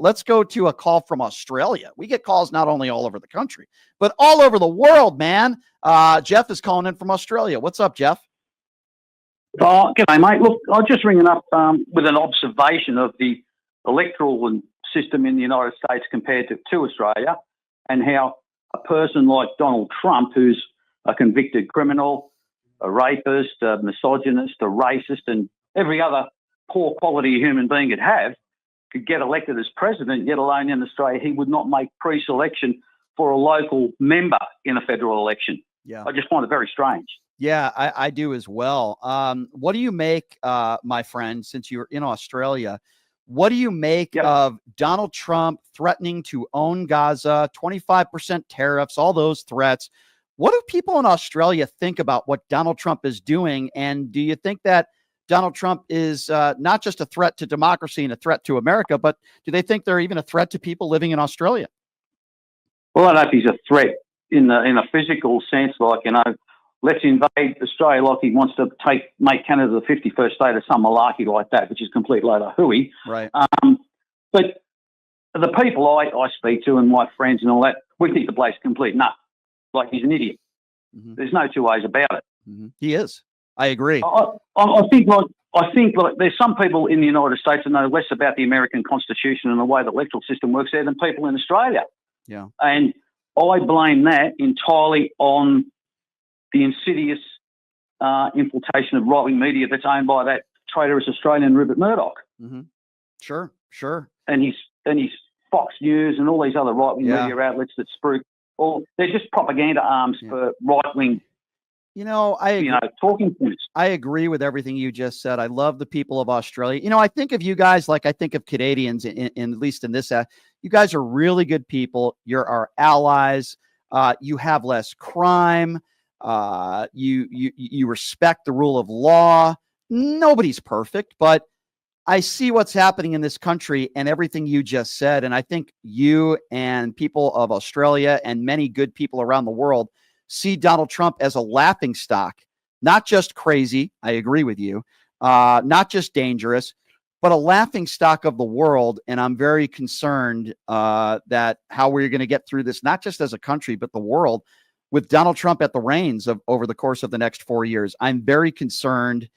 let's go to a call from Australia. We get calls not only all over the country, but all over the world, man. Jeff is calling in from Australia. What's up, Jeff? G'day, mate. Look, I was just ringing up with an observation of the electoral system in the United States compared to Australia, and how a person like Donald Trump, who's a convicted criminal, a rapist, a misogynist, a racist, and every other poor quality human being could get elected as president, yet alone in Australia he would not make pre-selection for a local member in a federal election. Yeah. I just find it very strange. Yeah, I do as well. What do you make, my friend, since you're in Australia, what do you make of Donald Trump threatening to own Gaza, 25% tariffs, all those threats? What do people in Australia think about what Donald Trump is doing? And do you think that Donald Trump is not just a threat to democracy and a threat to America, but do they think they're even a threat to people living in Australia? Well, I don't know if he's a threat in a physical sense, like, let's invade Australia like he wants to make Canada the 51st state or some malarkey like that, which is a complete load of hooey. Right. But the people I speak to and my friends and all that, we think the bloke's complete nut. Like, he's an idiot. Mm-hmm. There's no two ways about it. Mm-hmm. He is. I agree. I think there's some people in the United States that know less about the American Constitution and the way the electoral system works there than people in Australia. Yeah. And I blame that entirely on the insidious infiltration of right-wing media that's owned by that traitorous Australian Rupert Murdoch. Mm-hmm. Sure. And he's Fox News and all these other right-wing media outlets that spruik. They're just propaganda arms for right-wing. Talking points. I agree with everything you just said. I love the people of Australia. I think of you guys like I think of Canadians, in at least in this. You guys are really good people. You're our allies. You have less crime. You respect the rule of law. Nobody's perfect, but I see what's happening in this country and everything you just said. And I think you and people of Australia and many good people around the world see Donald Trump as a laughingstock, not just crazy. I agree with you. Not just dangerous, but a laughingstock of the world. And I'm very concerned that how we're going to get through this, not just as a country, but the world, with Donald Trump at the reins over the course of the next 4 years. I'm very concerned.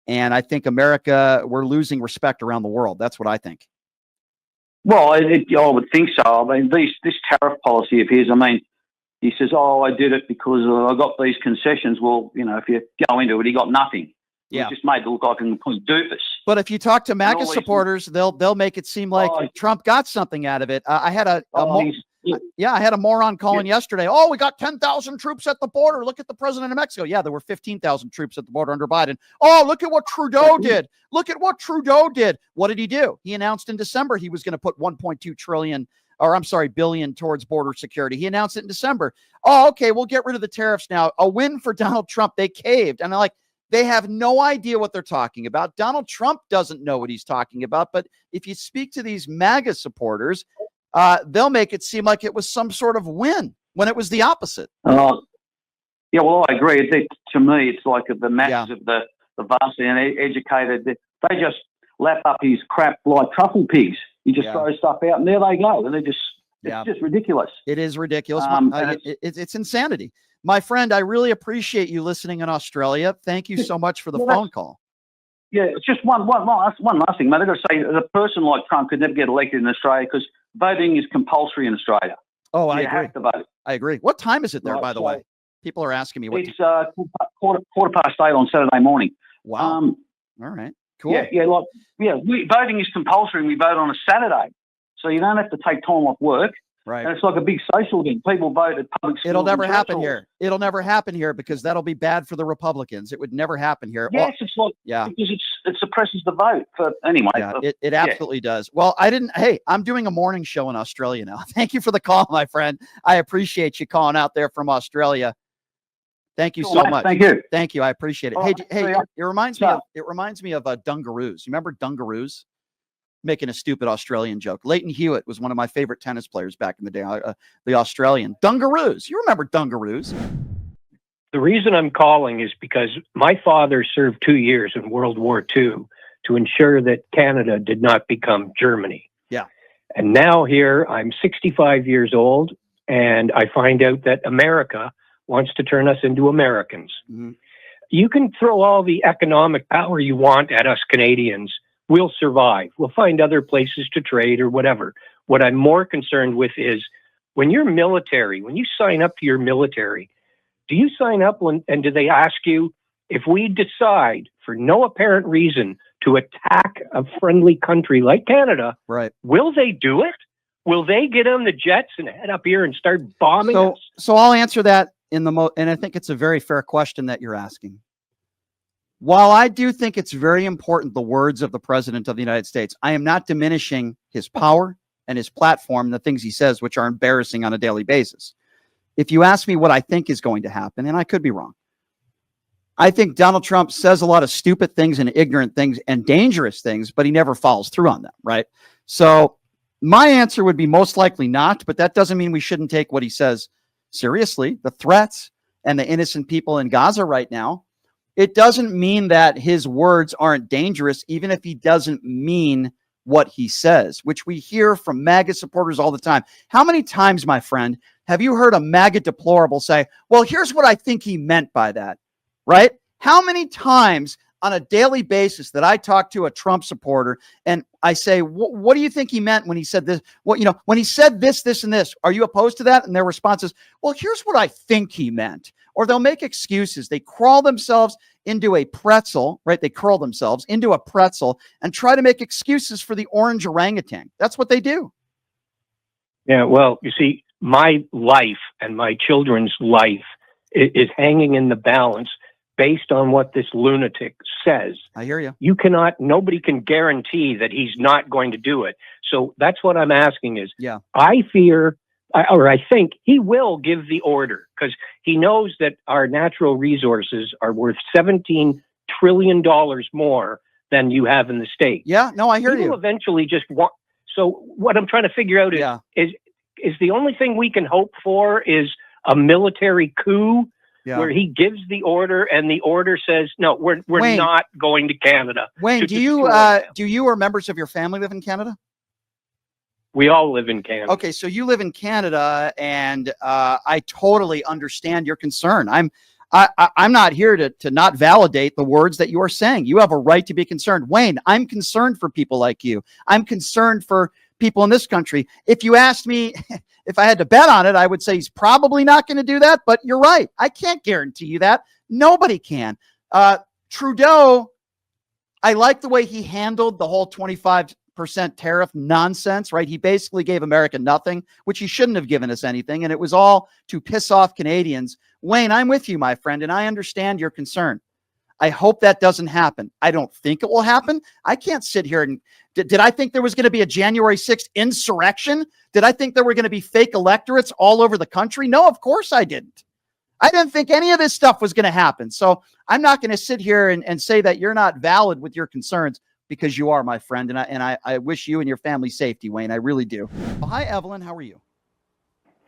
And I think America, we're losing respect around the world. That's what I think. Well, I would think so. I mean, this tariff policy of his, he says, I did it because I got these concessions. Well, if you go into it, he got nothing. Yeah. He just made it look like a complete doofus. But if you talk to MAGA supporters, they'll make it seem like Trump got something out of it. I had a moron calling yesterday. Oh, we got 10,000 troops at the border. Look at the president of Mexico. Yeah, there were 15,000 troops at the border under Biden. Oh, look at what Trudeau did. What did he do? He announced in December he was going to put 1.2 billion towards border security. He announced it in December. Oh, okay, we'll get rid of the tariffs now. A win for Donald Trump. They caved. And they have no idea what they're talking about. Donald Trump doesn't know what he's talking about. But if you speak to these MAGA supporters, they'll make it seem like it was some sort of win when it was the opposite. Yeah, well, I agree. To me, it's like the masses of the vastly uneducated. They just lap up his crap like truffle pigs. He just throws stuff out, and there they go. And it's just ridiculous. It is ridiculous. It's insanity. My friend, I really appreciate you listening in Australia. Thank you so much for the phone call. Yeah, it's just one last thing, mate. I've got to say, a person like Trump could never get elected in Australia because voting is compulsory in Australia. Oh, I agree. Have to vote. I agree. What time is it there, by the way? People are asking me. It's quarter past 8 on Saturday morning. Wow. All right. Cool. Voting is compulsory and we vote on a Saturday. So you don't have to take time off work. Right. And it's like a big social event. People vote at public schools. It'll never happen here. It'll never happen here because that'll be bad for the Republicans. It would never happen here. Yes, because it suppresses the vote. Anyway. Yeah, it absolutely does. Well, I'm doing a morning show in Australia now. Thank you for the call, my friend. I appreciate you calling out there from Australia. Thank you so much. Thank you. I appreciate it. Hey, it reminds me of Dungaroos. You remember Dungaroos? Making a stupid Australian joke. Leighton Hewitt was one of my favorite tennis players back in the day. The Australian Dungaroos. You remember Dungaroos? The reason I'm calling is because my father served 2 years in World War II to ensure that Canada did not become Germany. Yeah. And now here I'm 65 years old, and I find out that America wants to turn us into Americans. Mm-hmm. You can throw all the economic power you want at us Canadians. We'll survive. We'll find other places to trade or whatever. What I'm more concerned with is when you're military, when you sign up to your military, do you sign up and do they ask you, if we decide for no apparent reason to attack a friendly country like Canada, right, will they do it? Will they get on the jets and head up here and start bombing us? So I'll answer that and I think it's a very fair question that you're asking. While I do think it's very important, the words of the President of the United States, I am not diminishing his power and his platform and the things he says, which are embarrassing on a daily basis. If you ask me what I think is going to happen, and I could be wrong, I think Donald Trump says a lot of stupid things and ignorant things and dangerous things, but he never follows through on them, right? So my answer would be most likely not, but that doesn't mean we shouldn't take what he says seriously. The threats and the innocent people in Gaza right now, it doesn't mean that his words aren't dangerous, even if he doesn't mean what he says, which we hear from MAGA supporters all the time. How many times, my friend, have you heard a MAGA deplorable say, well, here's what I think he meant by that, right? How many times on a daily basis that I talk to a Trump supporter and I say, what do you think he meant when he said this? When he said this, this, and this, are you opposed to that? And their response is, well, here's what I think he meant. Or they'll make excuses. They crawl themselves into a pretzel, right? They curl themselves into a pretzel and try to make excuses for the orange orangutan. That's what they do. Yeah, well, you see, my life and my children's life is hanging in the balance based on what this lunatic says. I hear you. Nobody can guarantee that he's not going to do it. So that's what I'm asking is, yeah, I think he will give the order because he knows that our natural resources are worth $17 trillion more than you have in the States. Yeah, no, I hear you. Will eventually just want. So what I'm trying to figure out is the only thing we can hope for is a military coup where he gives the order and the order says, no, we're Wayne, not going to Canada. Wayne, do you or members of your family live in Canada? We all live in Canada. Okay, so you live in Canada, and I totally understand your concern. I'm not here to not validate the words that you are saying. You have a right to be concerned. Wayne, I'm concerned for people like you. I'm concerned for people in this country. If you asked me if I had to bet on it, I would say he's probably not going to do that, but you're right. I can't guarantee you that. Nobody can. Trudeau, I like the way he handled the whole 25% tariff nonsense, right? He basically gave America nothing, which he shouldn't have given us anything. And it was all to piss off Canadians. Wayne, I'm with you, my friend, and I understand your concern. I hope that doesn't happen. I don't think it will happen. I can't sit here and did I think there was going to be a January 6th insurrection? Did I think there were going to be fake electorates all over the country? No, of course I didn't. I didn't think any of this stuff was going to happen. So I'm not going to sit here and say that you're not valid with your concerns, because you are, my friend. And I wish you and your family safety, Wayne. I really do. Well, hi, Evelyn. How are you?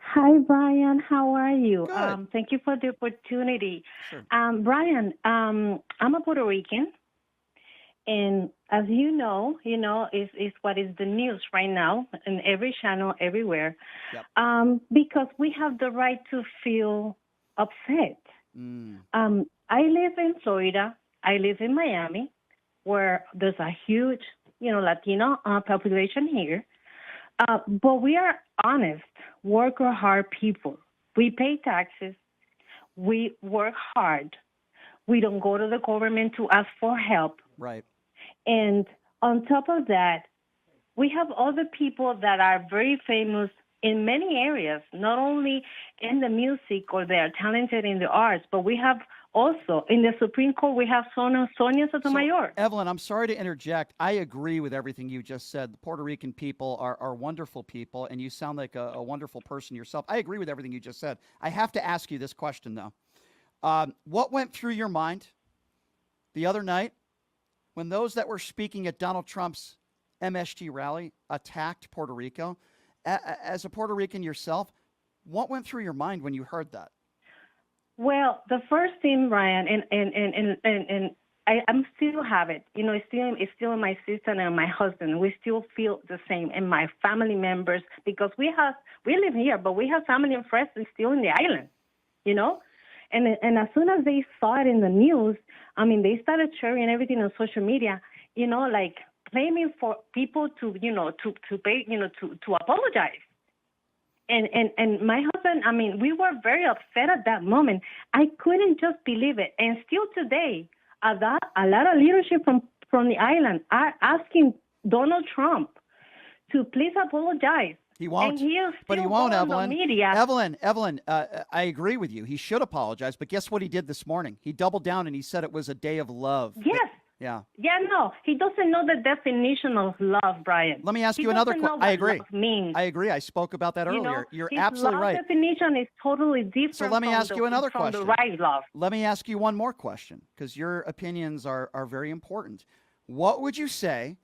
Hi, Brian. How are you? Good. Thank you for the opportunity. Sure. Brian, I'm a Puerto Rican. And as you know, is what is the news right now in every channel, everywhere. Yep. Because we have the right to feel upset. I live in Florida. I live in Miami, where there's a huge, Latino population here. But we are honest, worker hard people. We pay taxes. We work hard. We don't go to the government to ask for help. Right. And on top of that, we have other people that are very famous in many areas, not only in the music or they are talented in the arts, but we have also in the Supreme Court, we have Sonia Sotomayor. So, Evelyn, I'm sorry to interject. I agree with everything you just said. The Puerto Rican people are wonderful people, and you sound like a wonderful person yourself. I agree with everything you just said. I have to ask you this question, though. What went through your mind the other night when those that were speaking at Donald Trump's MSG rally attacked Puerto Rico? As a Puerto Rican yourself, what went through your mind when you heard that? Well, the first thing, Ryan, and I'm still have it. It's still in my sister and my husband. We still feel the same, and my family members, because we live here, but we have family and friends still in the island, And as soon as they saw it in the news, they started sharing everything on social media, like claiming for people to pay, to apologize. And my husband, we were very upset at that moment. I couldn't just believe it. And still today, a lot of leadership from the island are asking Donald Trump to please apologize. He won't. But he won't, Evelyn. Evelyn, I agree with you. He should apologize. But guess what he did this morning? He doubled down and he said it was a day of love. Yes. Yeah. Yeah, no. He doesn't know the definition of love, Brian. Let me ask you another question. I agree. I agree. I spoke about that earlier. You're absolutely right. His love definition is totally different. So let me ask you another question. From the right love. Let me ask you one more question, because your opinions are very important. What would you say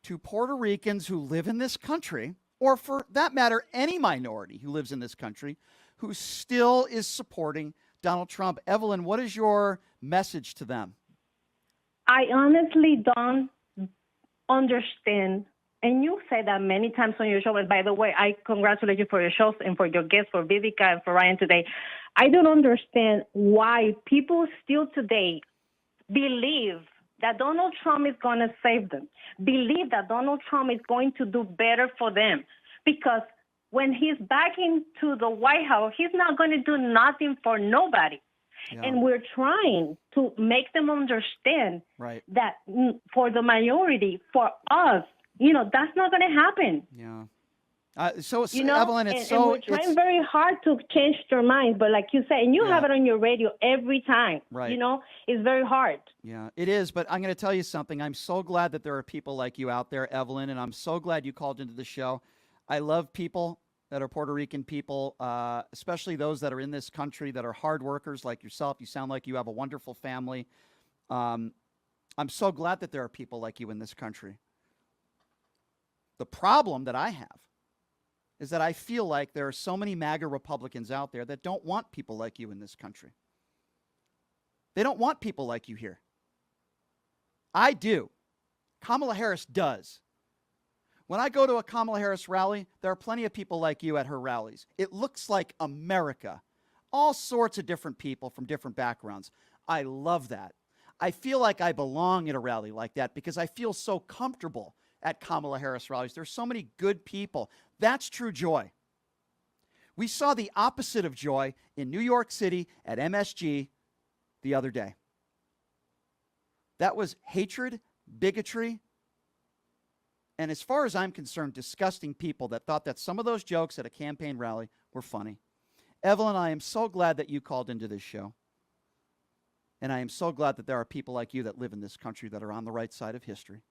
to Puerto Ricans who live in this country, or for that matter, any minority who lives in this country, who still is supporting Donald Trump? Evelyn, what is your message to them? I honestly don't understand, and you say that many times on your show, and by the way, I congratulate you for your shows and for your guests, for Vivica and for Ryan today. I don't understand why people still today believe that Donald Trump is going to save them, believe that Donald Trump is going to do better for them, because when he's back into the White House, he's not going to do nothing for nobody. Yeah. And we're trying to make them understand that for the majority, for us, that's not going to happen. Yeah. Evelyn, and we're trying very hard to change their minds. But like you said, and you have it on your radio every time, it's very hard. Yeah, it is. But I'm going to tell you something. I'm so glad that there are people like you out there, Evelyn, and I'm so glad you called into the show. I love people that are Puerto Rican people, especially those that are in this country that are hard workers like yourself. You sound like you have a wonderful family. I'm so glad that there are people like you in this country. The problem that I have is that I feel like there are so many MAGA Republicans out there that don't want people like you in this country. They don't want people like you here. I do. Kamala Harris does. When I go to a Kamala Harris rally, there are plenty of people like you at her rallies. It looks like America. All sorts of different people from different backgrounds. I love that. I feel like I belong at a rally like that because I feel so comfortable at Kamala Harris rallies. There's so many good people. That's true joy. We saw the opposite of joy in New York City at MSG the other day. That was hatred, bigotry, and as far as I'm concerned, disgusting people that thought that some of those jokes at a campaign rally were funny. Evelyn, I am so glad that you called into this show. And I am so glad that there are people like you that live in this country that are on the right side of history.